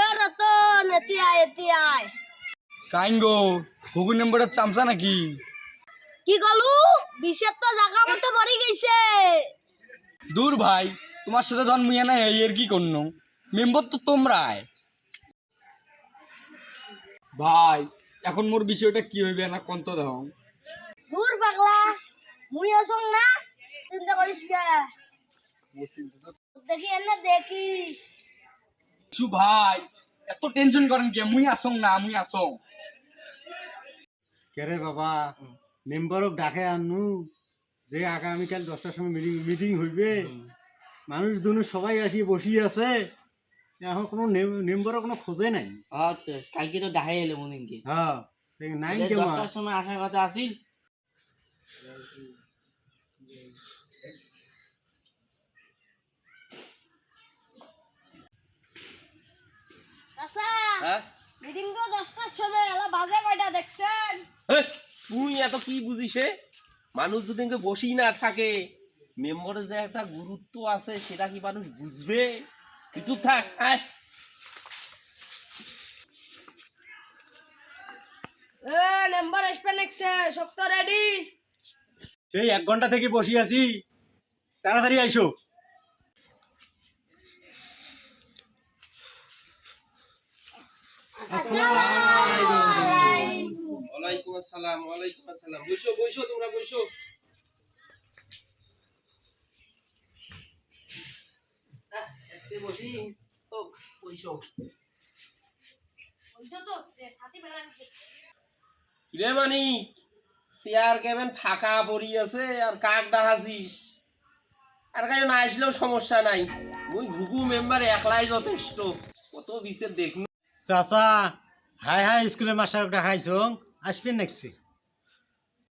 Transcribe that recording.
এ রতন এতি আয় কাইঙ্গো গুগল নম্বরটা চামচা নাকি? কি গলু বিশের তো জায়গা মতো পড়ে গেছে। দূর ভাই, তোমার সাথে যখন মুইয়া না এর কি করনো, মেম্বার তো তোমরাই। ভাই এখন মোর বিষয়টা কি হইবে না কন্ত দাও। দূর পাগলা, মুই আসং না, চিন্তা করিস কে? দেখি এনে দেখিস। কিছু ভাই এত টেনশন করেন কে? মুই আসং না, মুই আসং। কেরে বাবা মেম্বারক ডাকে আনু যে আগামীকাল 10টার সময় মিটিং হইবে, মানুষ দুনু সবাই আসি বসি আছে, এখন কোনো মেম্বারও কোনো খোঁজে নাই। আচ্ছা কালকে তো দেখাই এলো মনিনকে। হ্যাঁ নাই কেমন 10টার সময় আসার কথা আসিল। আচ্ছা হ্যাঁ মিটিং তো 10টার সময়, এলা বাজে কয়টা দেখছেন? তুই এত কি বুঝিস? মানুষ যদি বসি না থাকে, মেম্বারের যে একটা গুরুত্ব আছে সেটা কি মানুষ বুঝবে? কিছু থাক। এ নাম্বার আসবে নেক্সট, শক্ত রেডি? সেই 1 ঘন্টা থেকে বসি আছি, তাড়াতাড়ি আইসো। ওয়ালাইকুম আসসালাম, ওয়ালাইকুম আসসালাম। বসো বসো, তোমরা বসো। বসি তো বসো। বুঝছো তো যে সাথী বেলান কি কিরে মানি, চেয়ার কেমন ফাঁকা পড়ি আছে আর কাক ডাহাছিস? আর কাজ না আসলেও সমস্যা নাই, ওই ঘুঘু মেম্বার একলাই যথেষ্ট। কত বিশের দেখি। চাচা হাই হাই স্কুলের মাস্টারক দেখাইছো, আসবেন নাকি?